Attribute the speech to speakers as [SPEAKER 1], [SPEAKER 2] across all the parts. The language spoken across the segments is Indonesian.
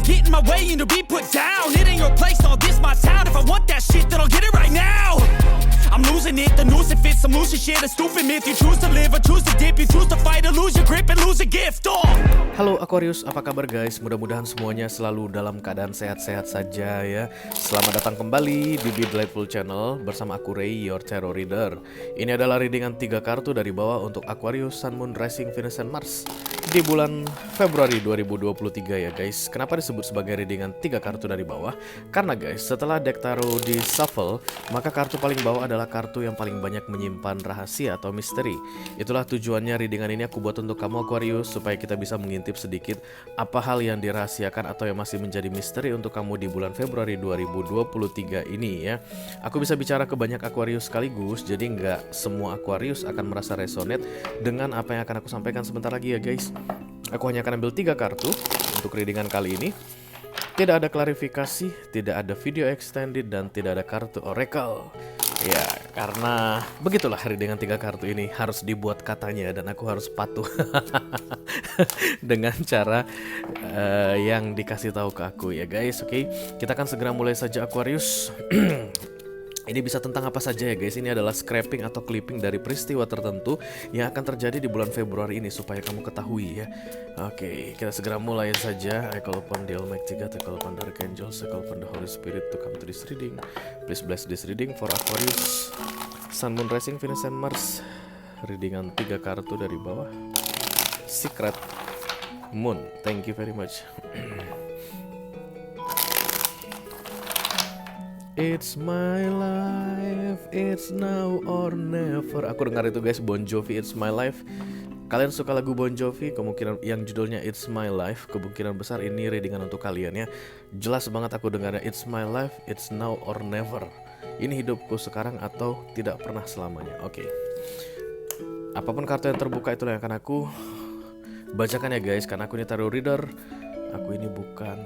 [SPEAKER 1] get in my way and to be put down. It ain't your place, all this my town. If I want that shit, then I'll get it right now. I'm losing it, the noose it fits. I'm losing shit, a stupid myth. You choose to live or choose to dip. You choose to fight or lose your grip and lose a gift.
[SPEAKER 2] Halo Aquarius, apa kabar guys? Mudah-mudahan semuanya selalu dalam keadaan sehat-sehat saja ya. Selamat datang kembali di Be Delightful Channel bersama aku Ray, your tarot reader. Ini adalah readingan 3 kartu dari bawah untuk Aquarius, Sun, Moon, Rising, Venus, and Mars di bulan Februari 2023 ya guys. Kenapa disebut sebagai readingan 3 kartu dari bawah? Karena guys, setelah deck tarot di shuffle, maka kartu paling bawah adalah kartu yang paling banyak menyimpan rahasia atau misteri. Itulah tujuannya readingan ini aku buat untuk kamu Aquarius, supaya kita bisa mengintip sedikit apa hal yang dirahasiakan atau yang masih menjadi misteri untuk kamu di bulan Februari 2023 ini ya. Aku bisa bicara ke banyak Aquarius sekaligus, jadi nggak semua Aquarius akan merasa resonate dengan apa yang akan aku sampaikan sebentar lagi ya guys. Aku hanya akan ambil 3 kartu untuk readingan kali ini. Tidak ada klarifikasi, tidak ada video extended, dan tidak ada kartu oracle. Ya, karena begitulah readingan 3 kartu ini harus dibuat katanya, dan aku harus patuh dengan cara yang dikasih tahu ke aku ya guys. Oke, kita akan segera mulai saja Aquarius. Ini bisa tentang apa saja ya guys. Ini adalah scraping atau clipping dari peristiwa tertentu yang akan terjadi di bulan Februari ini, supaya kamu ketahui ya. Oke, kita segera mulai saja. I call upon the Almighty God, I call upon the Archangels, I call upon the Holy Spirit to come to this reading. Please bless this reading for Aquarius, Sun, Moon, Rising, Venus, and Mars. Readingan 3 kartu dari bawah. Secret Moon, thank you very much. It's my life, it's now or never. Aku dengar itu guys, Bon Jovi, It's My Life. Kalian suka lagu Bon Jovi, kemungkinan yang judulnya It's My Life, kemungkinan besar ini readingan untuk kalian ya. Jelas banget aku dengarnya, It's My Life, it's now or never. Ini hidupku sekarang atau tidak pernah selamanya. Oke. Apapun kartu yang terbuka itulah yang akan aku bacakan ya guys, karena aku ini tarot reader. Aku ini bukan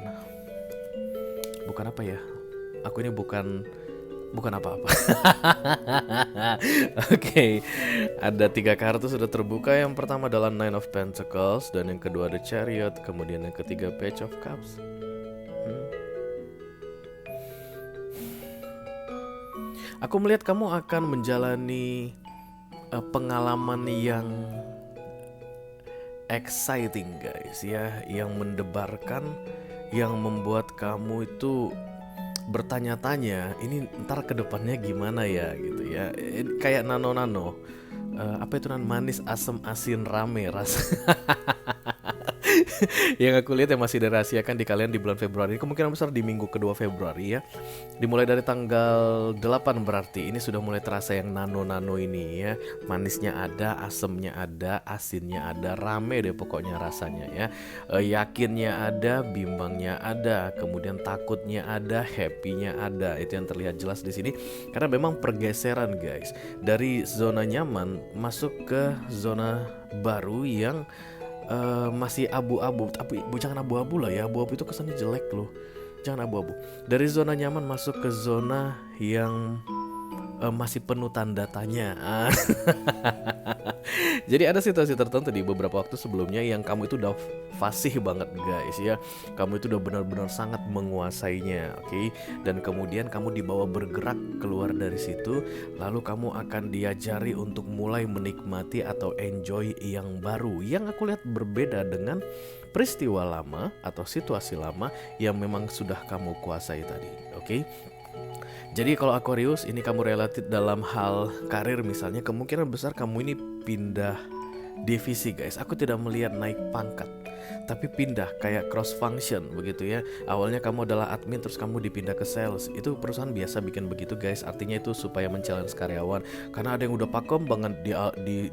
[SPEAKER 2] apa ya? Aku ini bukan apa-apa. Oke, ada 3 kartu sudah terbuka. Yang pertama adalah Nine of Pentacles, dan yang kedua ada Chariot, kemudian yang ketiga Page of Cups. Aku melihat kamu akan menjalani pengalaman yang exciting guys ya, yang mendebarkan, yang membuat kamu itu bertanya-tanya, ini ntar ke depannya gimana ya gitu ya. Kayak nano-nano, apa itu manis, asam, asin, rame rasa. Yang aku lihat yang masih dirahasiakan di kalian di bulan Februari, kemungkinan besar di minggu kedua Februari ya. Dimulai dari tanggal 8 berarti ini sudah mulai terasa yang nano-nano ini ya. Manisnya ada, asemnya ada, asinnya ada, rame deh pokoknya rasanya ya. Yakinnya ada, bimbangnya ada, kemudian takutnya ada, happy-nya ada. Itu yang terlihat jelas di sini, karena memang pergeseran guys, dari zona nyaman masuk ke zona baru yang masih abu-abu. Tapi jangan abu-abu lah ya, abu-abu itu kesannya jelek loh. Jangan abu-abu. Dari zona nyaman masuk ke zona yang masih penuh tanda tanya. Jadi ada situasi tertentu di beberapa waktu sebelumnya yang kamu itu udah fasih banget guys ya. Kamu itu udah benar-benar sangat menguasainya, oke? Dan kemudian kamu dibawa bergerak keluar dari situ, lalu kamu akan diajari untuk mulai menikmati atau enjoy yang baru, yang aku lihat berbeda dengan peristiwa lama atau situasi lama yang memang sudah kamu kuasai tadi, oke? Jadi kalau Aquarius ini kamu relatif dalam hal karir misalnya, kemungkinan besar kamu ini pindah divisi guys. Aku tidak melihat naik pangkat, tapi pindah kayak cross function begitu ya. Awalnya kamu adalah admin, terus kamu dipindah ke sales. Itu perusahaan biasa bikin begitu guys. Artinya itu supaya men-challenge karyawan, karena ada yang udah pakem banget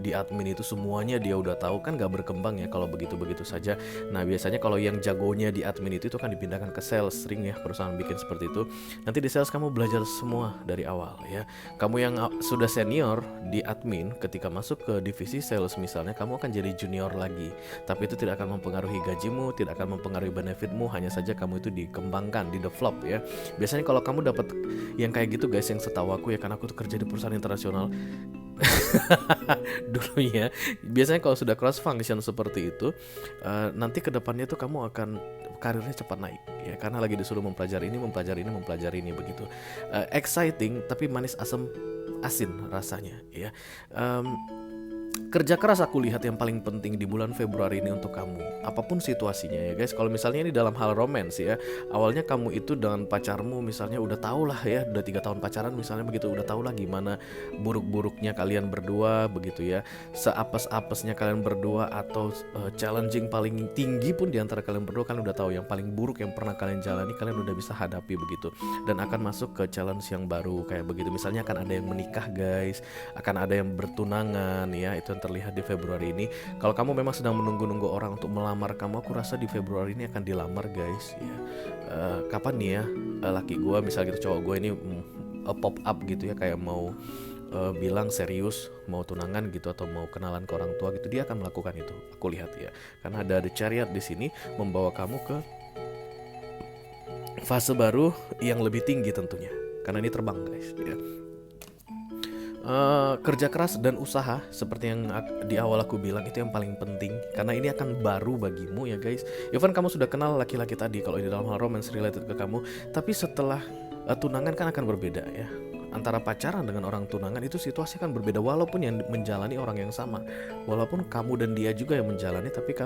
[SPEAKER 2] di admin itu, semuanya dia udah tahu, kan gak berkembang ya kalau begitu-begitu saja. Nah biasanya kalau yang jagonya di admin itu kan dipindahkan ke sales. Sering ya perusahaan bikin seperti itu. Nanti di sales kamu belajar semua dari awal ya. Kamu yang sudah senior di admin, ketika masuk ke divisi sales misalnya, kamu akan jadi junior lagi. Tapi itu tidak akan mempengaruhi gajimu, tidak akan mempengaruhi benefitmu, hanya saja kamu itu dikembangkan, di develop ya. Biasanya kalau kamu dapat yang kayak gitu guys, yang setahu aku ya, karena aku tuh kerja di perusahaan internasional, dulunya. Biasanya kalau sudah cross function seperti itu, nanti kedepannya tuh kamu akan karirnya cepat naik ya, karena lagi disuruh mempelajari ini begitu. Exciting tapi manis asam asin rasanya ya. Kerja keras aku lihat yang paling penting di bulan Februari ini untuk kamu, apapun situasinya ya guys. Kalau misalnya ini dalam hal romance ya, awalnya kamu itu dengan pacarmu misalnya udah tau lah ya, udah 3 tahun pacaran misalnya begitu, udah tau lah gimana buruk-buruknya kalian berdua begitu ya, seapes-apesnya kalian berdua, atau challenging paling tinggi pun di antara kalian berdua, kalian udah tahu yang paling buruk yang pernah kalian jalani, kalian udah bisa hadapi begitu, dan akan masuk ke challenge yang baru kayak begitu. Misalnya akan ada yang menikah guys, akan ada yang bertunangan ya, itu terlihat di Februari ini. Kalau kamu memang sedang menunggu-nunggu orang untuk melamar kamu, aku rasa di Februari ini akan dilamar guys ya. Kapan nih ya laki gue misalnya gitu, cowok gue ini pop up gitu ya, kayak mau bilang serius mau tunangan gitu atau mau kenalan ke orang tua gitu, dia akan melakukan itu. Aku lihat ya, karena ada The Chariot di sini membawa kamu ke fase baru yang lebih tinggi tentunya, karena ini terbang guys ya. Kerja keras dan usaha seperti yang di awal aku bilang itu yang paling penting, karena ini akan baru bagimu ya guys. Even kamu sudah kenal laki-laki tadi kalau ini dalam hal romance related ke kamu, tapi setelah tunangan kan akan berbeda ya. Antara pacaran dengan orang tunangan itu situasi kan berbeda, walaupun yang menjalani orang yang sama, walaupun kamu dan dia juga yang menjalani, tapi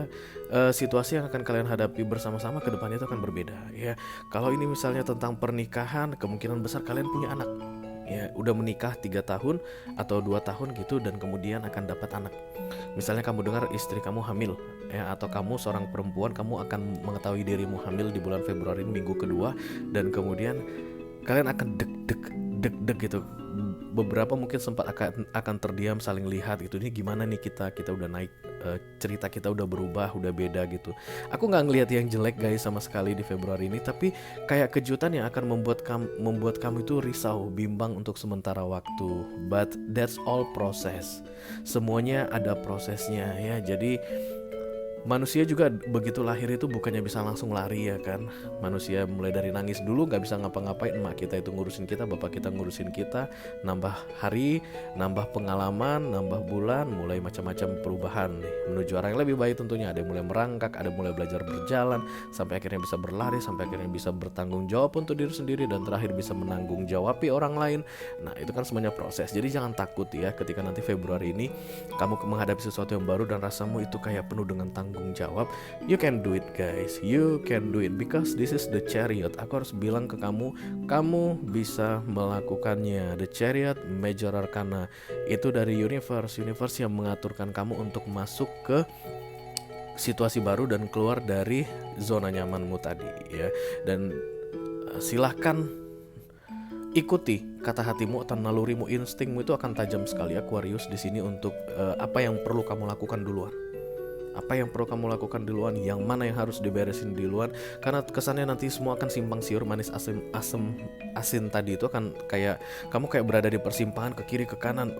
[SPEAKER 2] situasi yang akan kalian hadapi bersama-sama ke depannya itu akan berbeda ya. Kalau ini misalnya tentang pernikahan, kemungkinan besar kalian punya anak ya, udah menikah 3 tahun atau 2 tahun gitu, dan kemudian akan dapat anak. Misalnya kamu dengar istri kamu hamil ya, atau kamu seorang perempuan, kamu akan mengetahui dirimu hamil di bulan Februari minggu kedua, dan kemudian kalian akan deg-deg gitu. Beberapa mungkin sempat akan terdiam saling lihat gitu, ini gimana nih kita udah naik, cerita kita udah berubah, udah beda gitu. Aku nggak ngelihat yang jelek guys sama sekali di Februari ini, tapi kayak kejutan yang akan membuat kamu itu risau, bimbang untuk sementara waktu. But that's all proses, semuanya ada prosesnya ya. Jadi manusia juga begitu lahir itu bukannya bisa langsung lari ya kan. Manusia mulai dari nangis dulu, gak bisa ngapa-ngapain, emak kita itu ngurusin kita, bapak kita ngurusin kita, nambah hari, nambah pengalaman, nambah bulan, mulai macam-macam perubahan nih, menuju arah yang lebih baik tentunya. Ada yang mulai merangkak, ada yang mulai belajar berjalan, sampai akhirnya bisa berlari, sampai akhirnya bisa bertanggung jawab untuk diri sendiri, dan terakhir bisa menanggung jawabi orang lain. Nah itu kan semuanya proses. Jadi jangan takut ya ketika nanti Februari ini kamu menghadapi sesuatu yang baru dan rasamu itu kayak penuh dengan tanggung jawab. You can do it guys, you can do it because this is the Chariot. Aku harus bilang ke kamu, kamu bisa melakukannya. The Chariot Major Arcana itu dari universe yang mengaturkan kamu untuk masuk ke situasi baru dan keluar dari zona nyamanmu tadi ya. Dan silahkan ikuti kata hatimu atau nalurimu, instingmu itu akan tajam sekali Aquarius di sini untuk apa yang perlu kamu lakukan duluan. Apa yang perlu kamu lakukan duluan, yang mana yang harus diberesin duluan, karena kesannya nanti semua akan simpang siur, manis asin tadi itu akan kayak kamu kayak berada di persimpangan ke kiri ke kanan,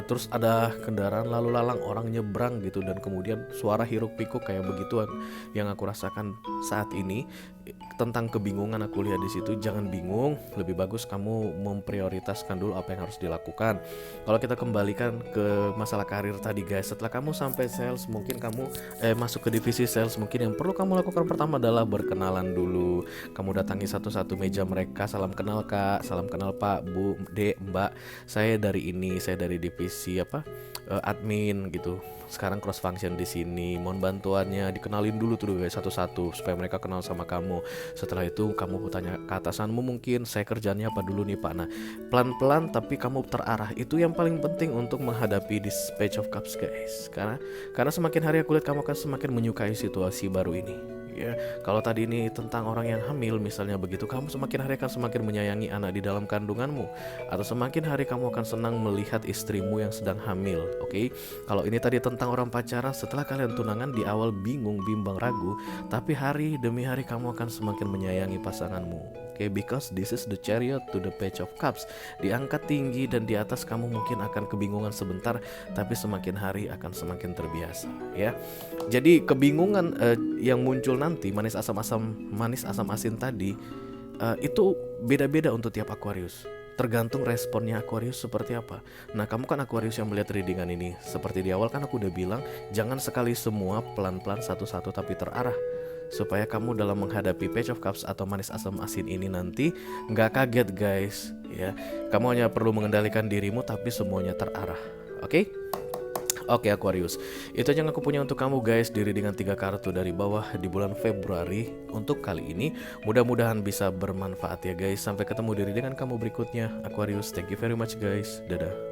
[SPEAKER 2] terus ada kendaraan lalu lalang, orang nyebrang gitu, dan kemudian suara hiruk pikuk kayak begituan yang aku rasakan saat ini. Tentang kebingungan aku lihat di situ. Jangan bingung, lebih bagus kamu memprioritaskan dulu apa yang harus dilakukan. Kalau kita kembalikan ke masalah karir tadi guys, setelah kamu sampai sales, mungkin kamu masuk ke divisi sales, mungkin yang perlu kamu lakukan pertama adalah berkenalan dulu. Kamu datangi satu-satu meja mereka, salam kenal kak, salam kenal pak, bu, dek, mbak, saya dari ini, saya dari divisi admin gitu. Sekarang cross function di sini, mohon bantuannya. Dikenalin dulu tuh guys satu-satu supaya mereka kenal sama kamu. Setelah itu kamu tanya ke atasanmu, mungkin saya kerjanya apa dulu nih pak. Nah pelan-pelan tapi kamu terarah, itu yang paling penting untuk menghadapi this Page of Cups guys. Karena semakin hari aku lihat kamu akan semakin menyukai situasi baru ini ya. Kalau tadi ini tentang orang yang hamil misalnya begitu, kamu semakin hari akan semakin menyayangi anak di dalam kandunganmu, atau semakin hari kamu akan senang melihat istrimu yang sedang hamil. Oke. Kalau ini tadi tentang orang pacaran, setelah kalian tunangan di awal bingung, bimbang, ragu, tapi hari demi hari kamu akan semakin menyayangi pasanganmu. Oke, because this is the Chariot to the Page of Cups. Diangkat tinggi dan di atas kamu mungkin akan kebingungan sebentar, tapi semakin hari akan semakin terbiasa ya. Jadi kebingungan yang muncul nanti, manis asam asin tadi, itu beda-beda untuk tiap Aquarius. tergantung responnya Aquarius seperti apa. Nah, kamu kan Aquarius yang melihat readingan ini. Seperti di awal kan aku udah bilang, jangan sekali semua, pelan-pelan satu-satu tapi terarah. Supaya kamu dalam menghadapi Page of Cups atau manis asam asin ini nanti nggak kaget guys ya. Kamu hanya perlu mengendalikan dirimu tapi semuanya terarah. Oke? Oke Aquarius, itu aja yang aku punya untuk kamu guys di readingan 3 kartu dari bawah di bulan Februari untuk kali ini. Mudah-mudahan bisa bermanfaat ya guys. Sampai ketemu di readingan kamu berikutnya Aquarius. Thank you very much guys. Dadah.